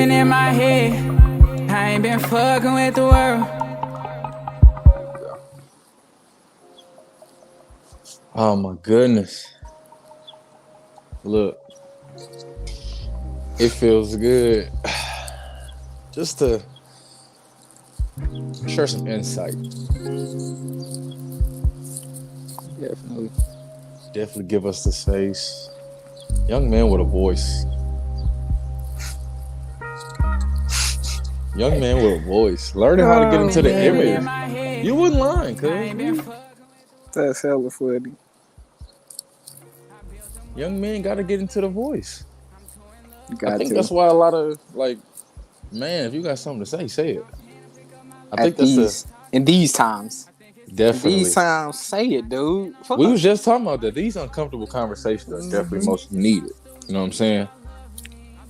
living in my head. I ain't been fucking with the world. Oh my goodness. Look, it feels good just to share some insight. Definitely give us the space. Young man with a voice. Young man with a voice. Learning how to get into the image. You wouldn't lying, cuz. That's hella funny. Young men got to get into the voice. I think that's why a lot of, like, man, if you got something to say it. In these times. Definitely. These times, say it, dude. We was just talking about that. These uncomfortable conversations are definitely most needed. You know what I'm saying?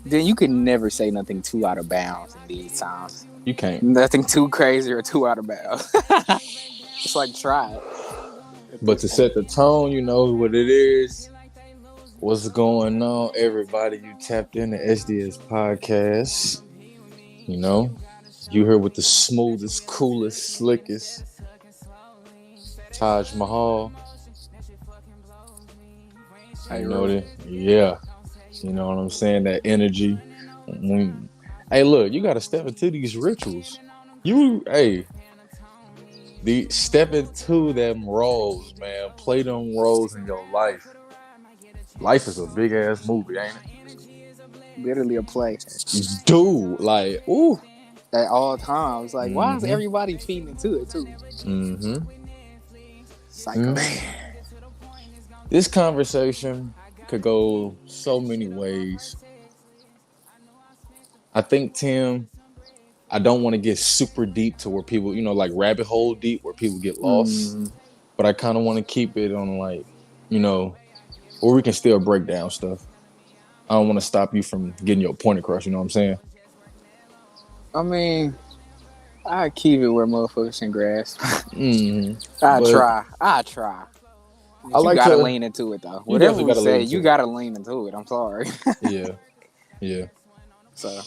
Then you can never say nothing too out of bounds in these times. You can't. Nothing too crazy or too out of bounds. It's like, try it. But to set the tone, you know what it is. What's going on, everybody? You tapped in the SDS podcast. You know, you here with the smoothest, coolest, slickest Taj Mahal. You know that? Yeah. You know what I'm saying? That energy. Hey, look, you got to step into these rituals. Step into them roles, man. Play them roles in your life. Life is a big ass movie, ain't it? Literally a play. Dude, like, ooh. At all times. Like, why is everybody feeding into it, too? Psycho. Man. This conversation could go so many ways. I think, Tim, I don't want to get super deep to where people, you know, like rabbit hole deep where people get lost. But I kind of want to keep it on, like, you know, where we can still break down stuff. I don't want to stop you from getting your point across, you know what I'm saying? I mean, I keep it where motherfuckers can grasp. I try. You gotta lean into it, though. Whatever we say, you gotta lean into it. I'm sorry. Yeah. So,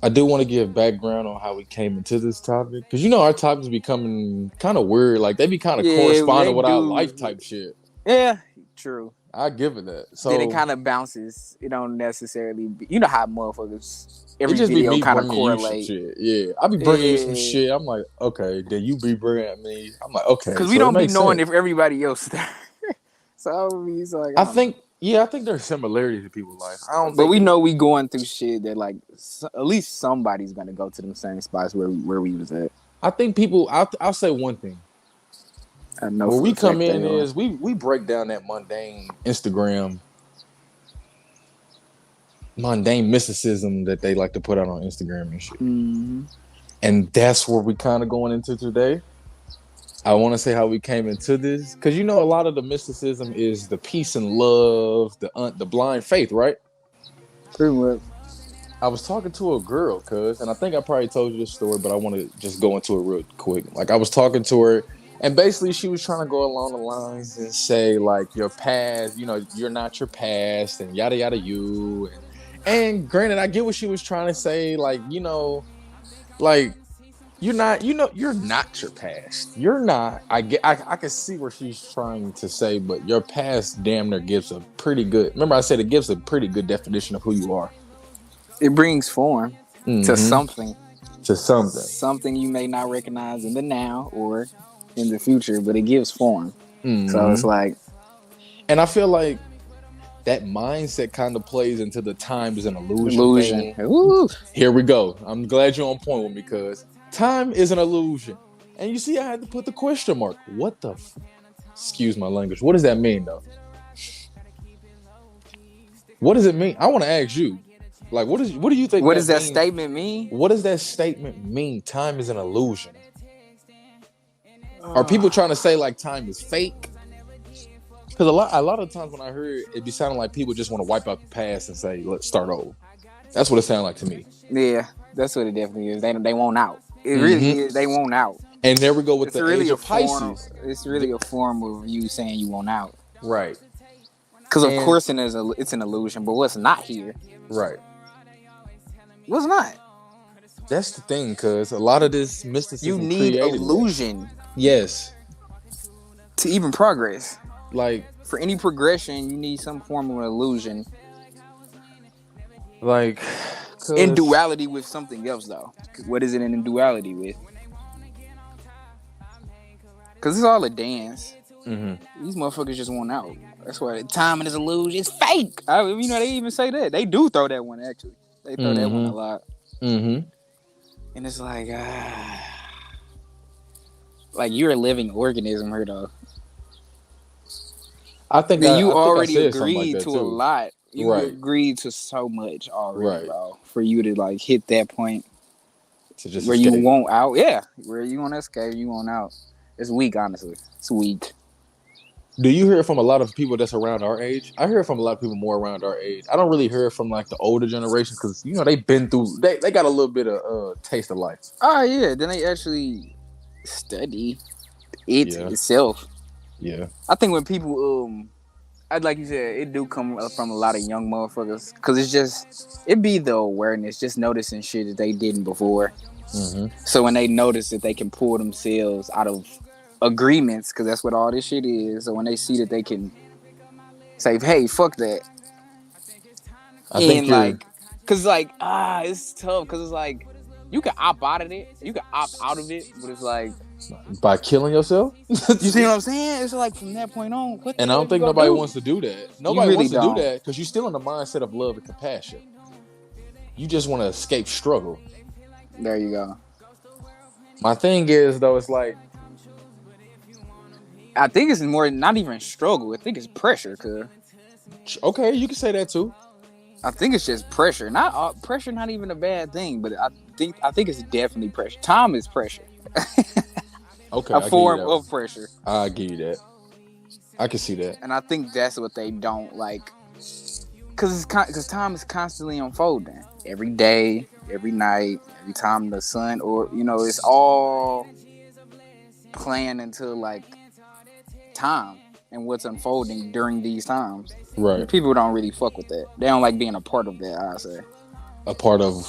I do want to give background on how we came into this topic. Because, you know, our topics becoming kind of weird. Like, they be kind of corresponding with our life type shit. Yeah, true. I give it that. So then it kind of bounces. It don't necessarily be, you know how motherfuckers every video kind of correlate. Yeah, I be bringing you some shit. I'm like, okay. Then you be bringing at me. I'm like, okay. Because we don't be knowing if everybody else there. So he's like, I think there's similarities in people's life. But we know we going through shit that like at least somebody's gonna go to them same spots where we was at. I think people. I'll say one thing. Where we come in is we break down that mundane Instagram, mundane mysticism that they like to put out on Instagram and shit. And that's where we kind of going into today. I want to say how we came into this because, you know, a lot of the mysticism is the peace and love, the blind faith, right? Pretty much. I was talking to a girl, and I think I probably told you this story, but I want to just go into it real quick. Like, I was talking to her. And basically, she was trying to go along the lines and say, like, your past, you know, you're not your past and yada, yada, you. And granted, I get what she was trying to say. Like, you know, like, you're not your past. You're not. I can see where she's trying to say, but your past damn near gives a pretty good. Remember, I said it gives a pretty good definition of who you are. It brings form to something. To something. Something you may not recognize in the now or in the future, but it gives form. So it's like, and I feel like that mindset kind of plays into the time is an illusion. Here we go. I'm glad you're on point with me because time is an illusion. And you see, I had to put the question mark. What the excuse my language. What does that mean, though? What does it mean? I want to ask you. Like, what do you think? What does that statement mean? What does that statement mean? Time is an illusion. Are people trying to say like time is fake? Because a lot of times when I hear it, it be sounding like people just want to wipe out the past and say, let's start over. That's what it sounds like to me. Yeah, that's what it definitely is. They want out. It really is. They want out. And there we go with the age of Pisces. It's really a form of you saying you want out. Right. Because of course it's an illusion, but what's not here. Right. Was not. That's the thing, cause a lot of this You mysticism need created illusion that. Yes. to even progress. Like for any progression, you need some form of illusion. Like in duality with something else, though. What is it in duality with? Because it's all a dance. Mm-hmm. These motherfuckers just want out. That's why time is illusion. It's fake. They even say that. They do throw that one, actually. They throw that one a lot. Mm-hmm. And it's like you're a living organism here, though. I think you I already said something like agreed that to too. a lot. You agreed to so much already, bro. For you to hit that point to just where escape. You want out, yeah. Where you want to escape, you want out. It's weak, honestly. It's weak. Do you hear it from a lot of people that's around our age? I hear it from a lot of people more around our age. I don't really hear it from the older generation because they've been through. They got a little bit of taste of life. Oh yeah, then they actually study it itself. Yeah, I think when people like you said, it do come from a lot of young motherfuckers because it be the awareness, just noticing shit that they didn't before. Mm-hmm. So when they notice that they can pull themselves out of agreements, because that's what all this shit is. So when they see that they can say, "Hey, fuck that," because it's tough because it's you can opt out of it, but it's by killing yourself. You see what I'm saying? It's from that point on. What and I don't think nobody wants to do that. Nobody really wants to do that because you're still in the mindset of love and compassion. You just want to escape struggle. There you go. My thing is though, it's I think it's more not even struggle. I think it's pressure. Okay, you can say that too. I think it's just pressure. Not pressure. Not even a bad thing, but I think it's definitely pressure. Time is pressure. Okay, a form of pressure. I give you that. I can see that. And I think that's what they don't like, because time is constantly unfolding. Every day, every night, every time the sun, or it's all playing into time and what's unfolding during these times. Right. And people don't really fuck with that. They don't like being a part of that. I say. A part of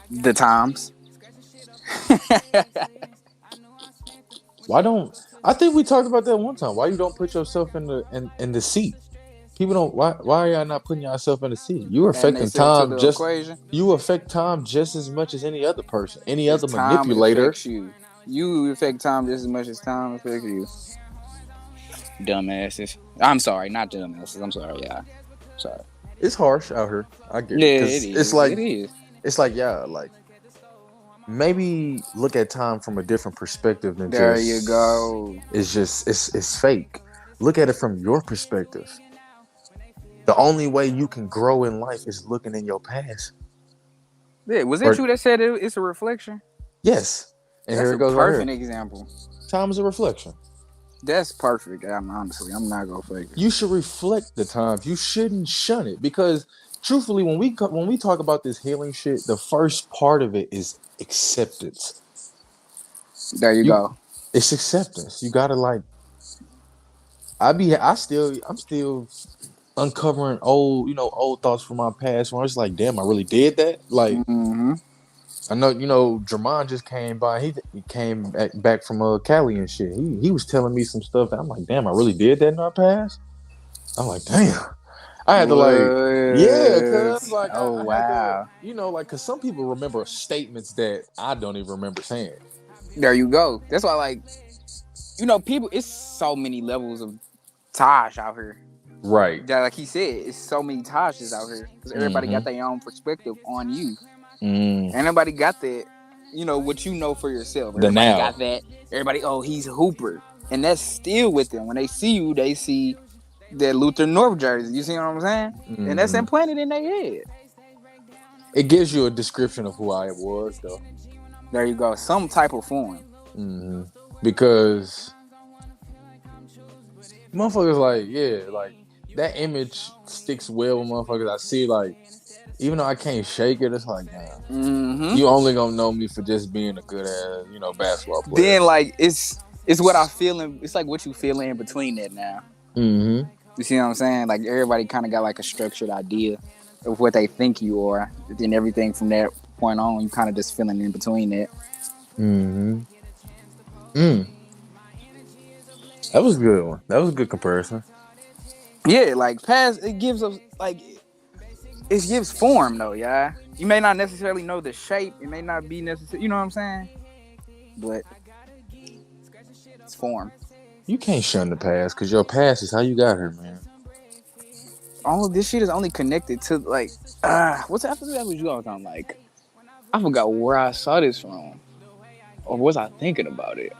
the times. I think we talked about that one time. Why you don't put yourself in the seat? People don't. Why are y'all not putting yourself in the seat? You affecting time you affect time just as much as any other person, any other manipulator. You affect time just as much as time affects you. Dumbasses. I'm sorry, not dumbasses. I'm sorry, yeah. Sorry. It's harsh out here. I get it. Yeah, it is. It is. It's maybe look at time from a different perspective than there you go. It's fake. Look at it from your perspective. The only way you can grow in life is looking in your past. Yeah, was it you that said it's a reflection? Yes. And that's here it goes. Perfect example. Time is a reflection. That's perfect. Honestly, I'm not gonna fake it. You should reflect the times. You shouldn't shun it because, truthfully, when we talk about this healing shit, the first part of it is acceptance. There you go. It's acceptance. You gotta I'm still uncovering old thoughts from my past where I was like, damn, I really did that. I know, Dramon just came by. He came back from Cali and shit. He was telling me some stuff that I'm like, damn, I really did that in our past. I'm like, damn. I had to cause wow. Cause some people remember statements that I don't even remember saying. There you go. That's why, people. It's so many levels of Taj out here. Right. That, like he said, it's so many Tajas out here because everybody got their own perspective on you. Everybody got that, what you know for yourself. Everybody got that. Everybody, he's a hooper. And that's still with them. When they see you, they see that Luther North jersey. You see what I'm saying? And that's implanted in their head. It gives you a description of who I was, though. There you go. Some type of form. Because motherfuckers that image sticks well with motherfuckers. I see even though I can't shake it, it's you only gonna know me for just being a good ass, basketball player. Then it's what I feel it's like what you feel in between that now. You see what I'm saying? Everybody kind of got a structured idea of what they think you are. Then everything from that point on, you kind of just feeling in between that. That was a good one. That was a good comparison. Yeah, like past, it gives us like it gives form though, yeah. You may not necessarily know the shape. It may not be necessary. You know what I'm saying? But it's form. You can't shun the past because your past is how you got here, man. All of this shit is only connected to like what's after that was you all talking like I forgot where I saw this from. Or was I thinking about it?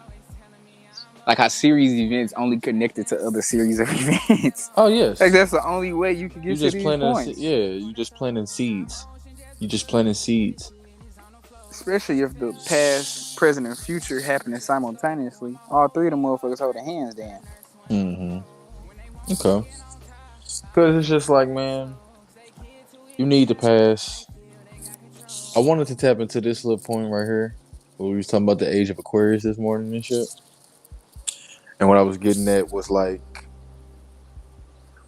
Like how series events only connected to other series of events. Oh yes. Like that's the only way you can get to these points. You just planting seeds. You just planting seeds. Especially if the past, present, and future happening simultaneously. All three of them motherfuckers holding hands down. Okay. Because it's just like, man, you need the past. I wanted to tap into this little point right here. Where we was talking about the age of Aquarius this morning and shit. And what I was getting at was like,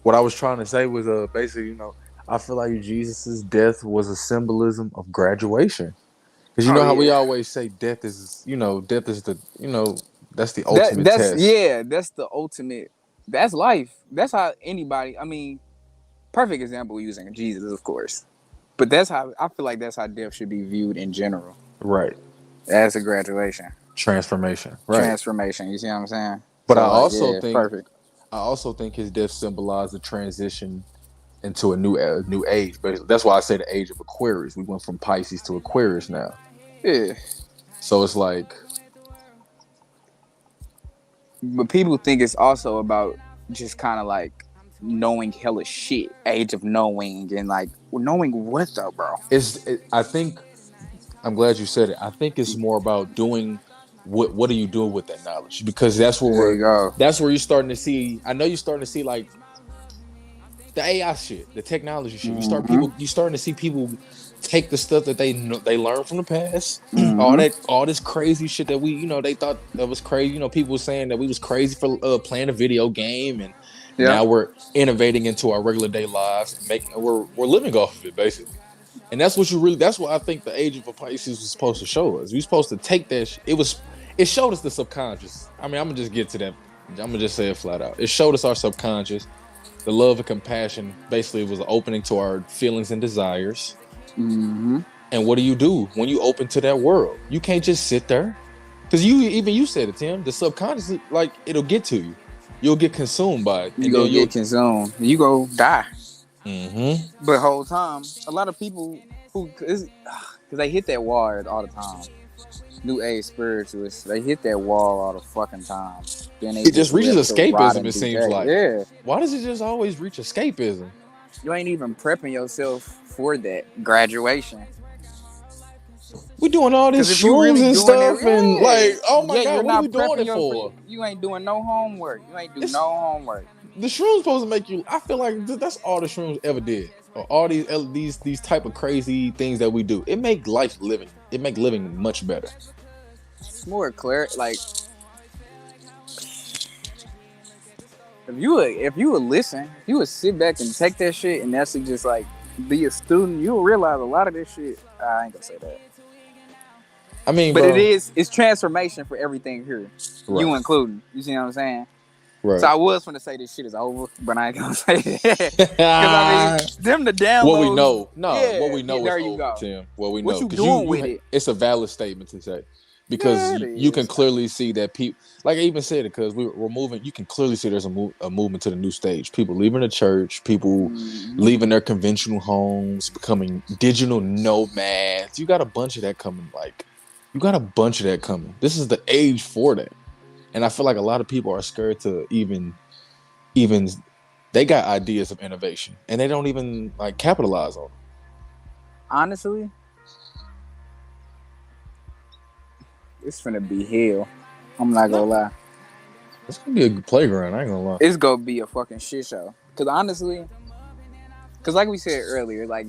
what I was trying to say was basically, you know, I feel like Jesus' death was a symbolism of graduation. Because you know how we always say death is the, you know, that's the ultimate test. Yeah, that's the ultimate. That's life. That's how anybody, I mean, perfect example using Jesus, of course. But that's how, I feel like that's how death should be viewed in general. Right. As a graduation. Transformation. Right. Transformation. You see what I'm saying? But so I also think his death symbolized the transition into a new age. But that's why I say the age of Aquarius. We went from Pisces to Aquarius now. Yeah. So it's like, but people think it's also about just kind of like knowing hella shit, age of knowing, and like knowing what though, bro. I think I'm glad you said it. I think it's more about doing what are you doing with that knowledge, because that's where that's where you're starting to see. I know you're starting to see like the AI shit, the technology shit. You starting to see people take the stuff that they learned from the past, all this crazy shit that they thought that was crazy. You know, people were saying that we was crazy for playing a video game, and now we're innovating into our regular day lives and we're living off of it basically. And that's what that's what I think the age of Pisces was supposed to show us. We were supposed to take that it showed us the subconscious. I mean, I'm gonna just get to that. I'm gonna just say it flat out. It showed us our subconscious. The love and compassion basically was an opening to our feelings and desires. And what do you do when you open to that world? You can't just sit there, because you said it, Tim. The subconscious, like, it'll get to you. You'll get consumed by it. You'll get consumed. You go die. But the whole time, a lot of people because they hit that wall all the time. New age spiritualists, they hit that wall all the fucking time. Then it just reaches escapism, it seems like. Yeah. Why does it just always reach escapism? You ain't even prepping yourself for that graduation. We doing all this shrooms and stuff, and like, oh my god, what are we doing it for? You ain't doing no homework. You ain't doing no homework. The shrooms supposed to make you. I feel like that's all the shrooms ever did. Or all these type of crazy things that we do. It make life living. It make living much better. It's more clear. Like, if you would listen, if you would sit back and take that shit and actually just like be a student, you'll realize a lot of this shit. I ain't gonna say that. I mean, but it's transformation for everything here, right. You including. You see what I'm saying? Right. So I was gonna say this shit is over, but I ain't gonna say that. Because I mean, them the downloads. What we know, what we know is over, Tim. What we know, what you doing with it? It's a valid statement to say, because you can clearly see that people, like I even said it, because we're moving. You can clearly see there's a movement to the new stage. People leaving the church, people leaving their conventional homes, becoming digital nomads. You got a bunch of that coming. This is the age for that. And I feel like a lot of people are scared to even they got ideas of innovation and they don't even like capitalize on them. Honestly, it's finna be hell. I'm not gonna lie. It's gonna be a playground. I ain't gonna lie. It's gonna be a fucking shit show. Cause honestly, like we said earlier, like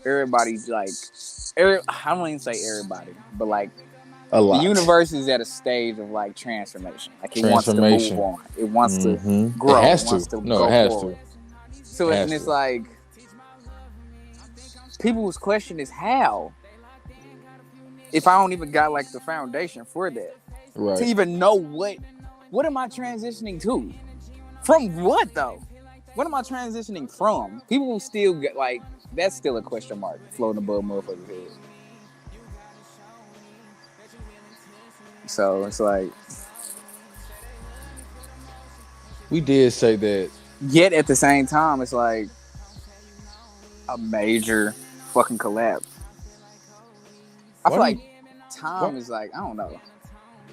everybody's like, I don't even say everybody, but like. A lot. The universe is at a stage of like transformation. Like it wants to move on. It wants to grow. It has to. It has to go forward. So it's like people's question is how. If I don't even got like the foundation for that, right? To even know what am I transitioning to? From what though? What am I transitioning from? People will still get like that's still a question mark floating above motherfuckers' heads. So it's like we did say that. Yet at the same time, it's like a major fucking collapse. I feel like time is like I don't know.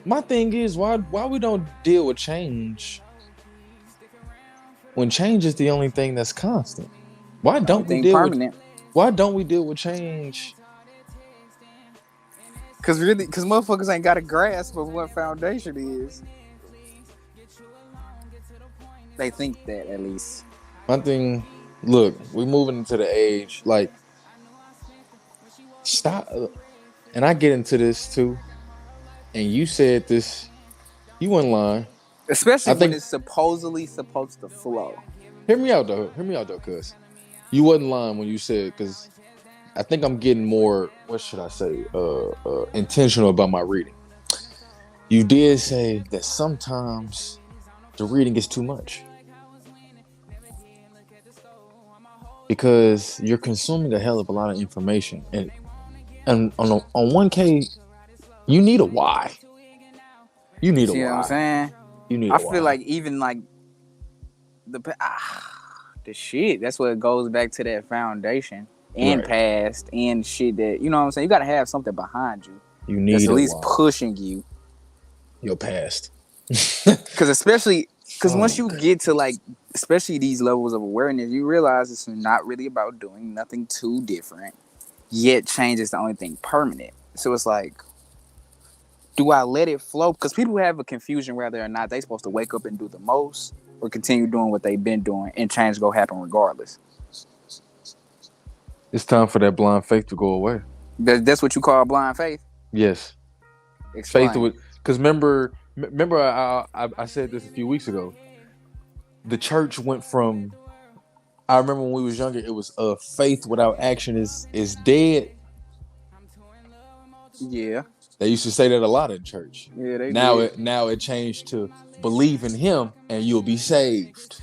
My thing is why we don't deal with change when change is the only thing that's constant. Why don't we deal with change? Because motherfuckers ain't got a grasp of what foundation is. They think that at least. My thing, look, we moving into the age like stop, and I get into this too. And you said this, you weren't lying. Especially when it's supposedly supposed to flow. Hear me out though, cuz you wasn't lying when you said, because I think I'm getting more, what should I say, intentional about my reading. You did say that sometimes the reading is too much. Because you're consuming a hell of a lot of information. And on 1K, you need a why. You need a why. You know what I'm saying? You need I feel like even like the shit, that's what goes back to that foundation and past and shit that, you know what I'm saying? You got to have something behind you. You need that's at least pushing you. Your past. Because once you get to like, especially these levels of awareness, you realize it's not really about doing nothing too different. Yet change is the only thing permanent. So it's like, do I let it flow? Because people have a confusion whether or not they're supposed to wake up and do the most or continue doing what they've been doing and change go happen regardless. It's time for that blind faith to go away. That's what you call blind faith? Yes. Explain. Faith, because remember I said this a few weeks ago. The church went from, I remember when we was younger, it was faith without action is dead. Yeah. They used to say that a lot in church. Yeah, they did. Now it changed to believe in him and you'll be saved.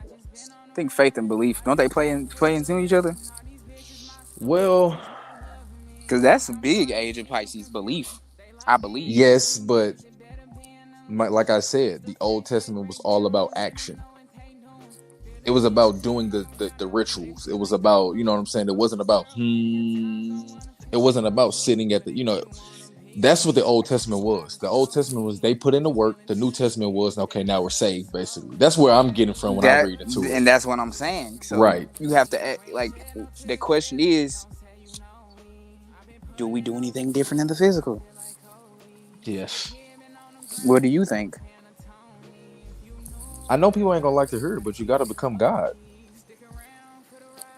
I think faith and belief, don't they play into each other? Well, because that's a big age of Pisces, belief. I believe. Yes, but like I said, the Old Testament was all about action. It was about doing the rituals. It was about, you know what I'm saying? It wasn't about it wasn't about sitting at the, that's what the Old Testament was. The Old Testament was they put in the work. The New Testament was, okay, now we're saved, basically. That's where I'm getting from when I read it too. And that's what I'm saying. So right. You have to, like, the question is, do we do anything different in the physical? Yes. What do you think? I know people ain't gonna like to hear it, but you got to become God.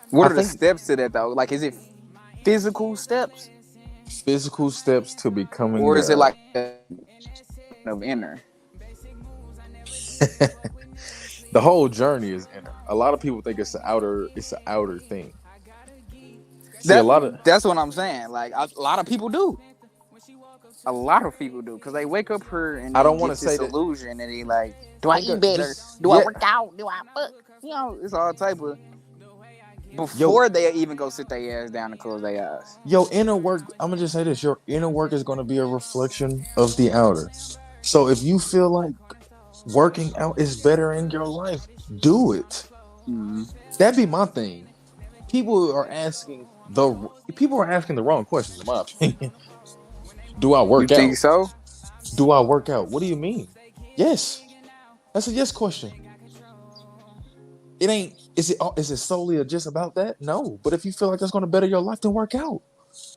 What are the steps to that, though? Like, is it physical steps? Physical steps to becoming or is God. It like of inner? The whole journey is inner. A lot of people think it's an outer thing. That's what I'm saying. Like, a lot of people do. A lot of people do, because they wake up here and I don't want to say this illusion, and they like, do I eat better? Do I work out? Do I fuck? It's all type of. Before they even go sit their ass down and close their eyes. Your inner work, I'm gonna just say this: your inner work is going to be a reflection of the outer. So if you feel like working out is better in your life, do it. Mm-hmm. That'd be my thing. People are asking the wrong questions, in my opinion. Do I work out? You think so? Do I work out? What do you mean? Yes. That's a yes question. It ain't, is it solely just about that? No. But if you feel like that's going to better your life, then work out.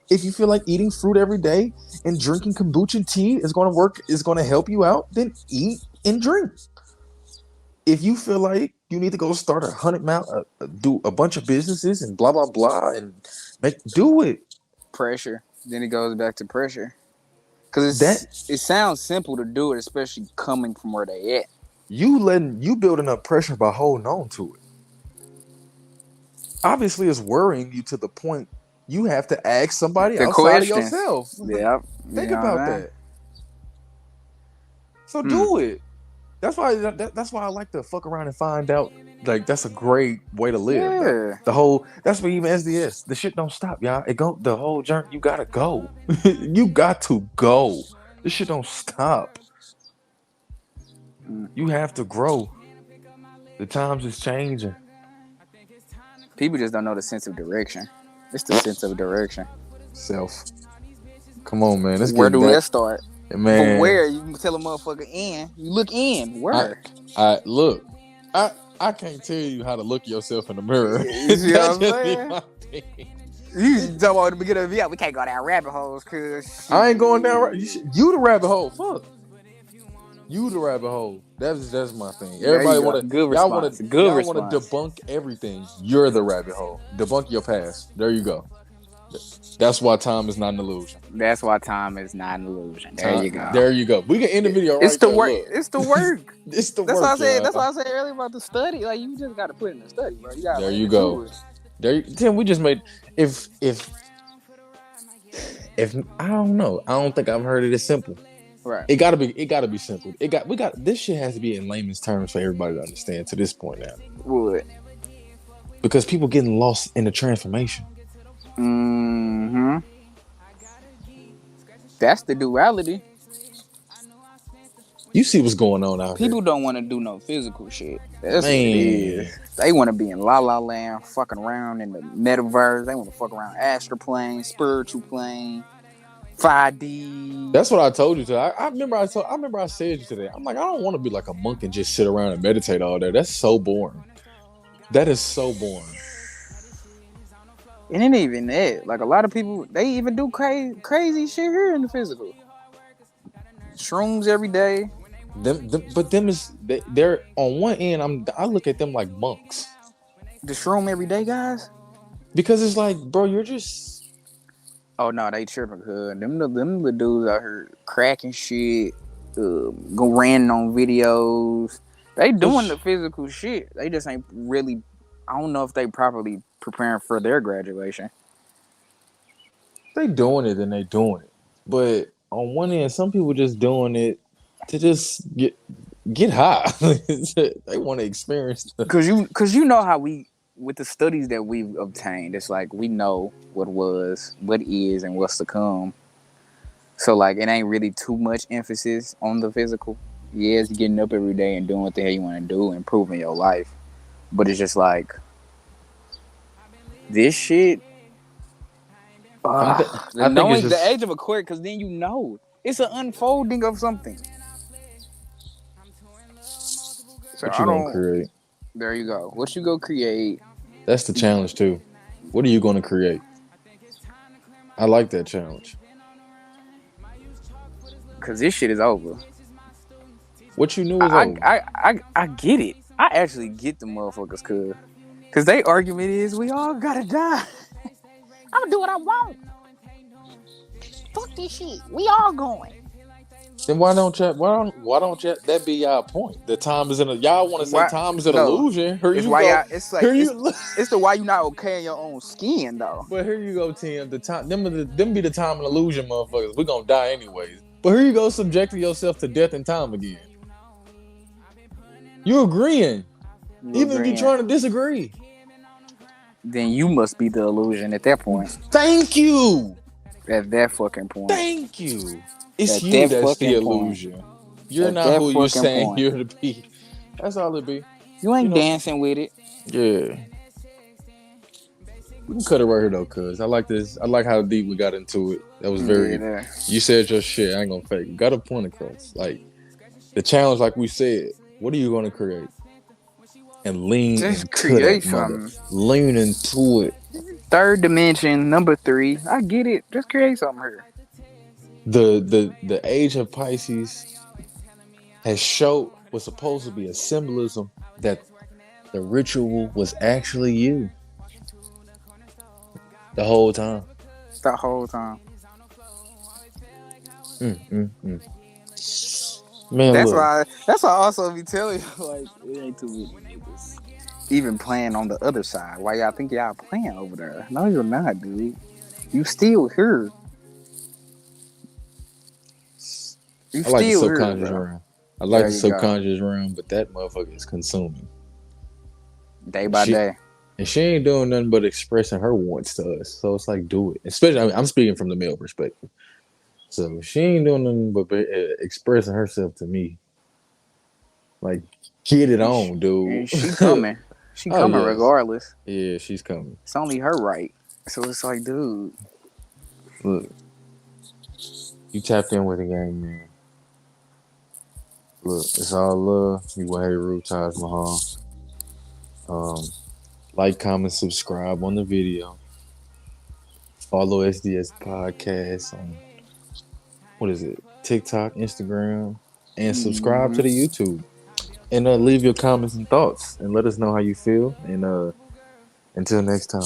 If you feel like eating fruit every day and drinking kombucha tea is going to help you out, then eat and drink. If you feel like you need to go start 100-mile, do a bunch of businesses and blah, blah, blah, and do it. Pressure. Then it goes back to pressure. Because it sounds simple to do it, especially coming from where they at. You building up pressure by holding on to it. obviously it's worrying you to the point you have to ask somebody the outside questions. of yourself. Yep. Think about that. So do it. That's why I like to fuck around and find out. Like, that's a great way to live. Yeah. The whole, that's what even SDS. The shit don't stop, y'all. It go the whole journey. You gotta go. You got to go. This shit don't stop. You have to grow. The times is changing. People just don't know the sense of direction. It's the sense of direction. Self. Come on, man. Let's Where do that start? Man. From where? You can tell a motherfucker in. You look in. Where? I look. I can't tell you how to look yourself in the mirror. You see what I'm saying? You talk about the beginning of the video. We can't go down rabbit holes, cause I ain't going down. You the rabbit hole. Fuck. You the rabbit hole. That's my thing. Everybody want to. Y'all want to debunk everything. You're the rabbit hole. Debunk your past. There you go. That's why time is not an illusion. That's why time is not an illusion. There you go. There you go. We can end the video right it's the there. Work. Look. It's the work. It's the that's work. Why I said. That's why I said earlier about the study. Like, you just got to put in the study, bro. You gotta there you go. Tim, we just made. If I don't know. I don't think I've heard it as simple. Right. It gotta be simple. This shit has to be in layman's terms for everybody to understand to this point now. Would. Because people getting lost in the transformation. Mm-hmm. That's the duality. You see what's going on out here. People don't want to do no physical shit. That's what it is. They want to be in La La Land, fucking around in the metaverse. They want to fuck around astral plane, spiritual plane, 5D. That's what I told you today. I remember I said you today. I'm like, I don't want to be like a monk and just sit around and meditate all day. That's so boring. That is so boring. It ain't even that. Like, a lot of people, they even do crazy shit here in the physical. Shrooms every day. They're on one end. I look at them like monks. The shroom every day, guys. Because it's like, bro, you're just. Oh no, they tripping. Them the dudes out here cracking shit, go ranting on videos. They doing the physical shit. They just ain't really. I don't know if they properly preparing for their graduation. They doing it and they doing it, but on one end, some people just doing it to just get high. They want to experience because you know how we, with the studies that we've obtained, it's like we know what was, what is, and what's to come. So like, it ain't really too much emphasis on the physical. Yes, getting up every day and doing what the hell you want to do, improving your life, but it's just like this shit. Knowing the age of Aquarius, because then you know it's an unfolding of something. So what you gonna create? There you go. What you go create? That's the challenge too. What are you gonna create? I like that challenge. Cause this shit is over. What you knew is over. I get it. I actually get the motherfuckers, cause they argument is we all gotta die. I'm gonna do what I want. Fuck this shit. We all going. Then why don't you that be y'all point? The time is y'all want to say time is an illusion. It's the why you not okay in your own skin though. But here you go, Tim. The time them be the time and illusion motherfuckers. We gonna die anyways. But here you go, subjecting yourself to death and time again. You agreeing. Even if you're trying to disagree. Then you must be the illusion at that point. Thank you. At that fucking point. Thank you. It's you that's the illusion. You're not who you're saying you're to be. That's all it be. You ain't dancing with it. Yeah. We can cut it right here though, cuz I like this. I like how deep we got into it. That was very. Yeah. You said your shit. I ain't gonna fake it. Got a point across. Like the challenge, like we said. What are you gonna create? And lean just into create something. Lean into it. Third dimension, number 3. I get it. Just create something here. The age of Pisces was supposed to be a symbolism that the ritual was actually you. The whole time. The whole time. Man, that's why I also be telling you, like, it ain't too many niggas. even playing on the other side. Why y'all think y'all playing over there? No, you're not, dude. You still here. I like the subconscious realm. I like the subconscious realm, but that motherfucker is consuming. Day by day. And she ain't doing nothing but expressing her wants to us. So it's like, do it. Especially, I mean, I'm speaking from the male perspective. So she ain't doing nothing but expressing herself to me. Like, get it on, dude. And she coming. She coming regardless. Yeah, she's coming. It's only her right. So it's like, dude. Look. You tapped in with the game, man. Look, it's all love. You will hate Root Taj Mahal. Like, comment, subscribe on the video. Follow SDS Podcast on, what is it? TikTok, Instagram. And subscribe to the YouTube. And leave your comments and thoughts. And let us know how you feel. And until next time.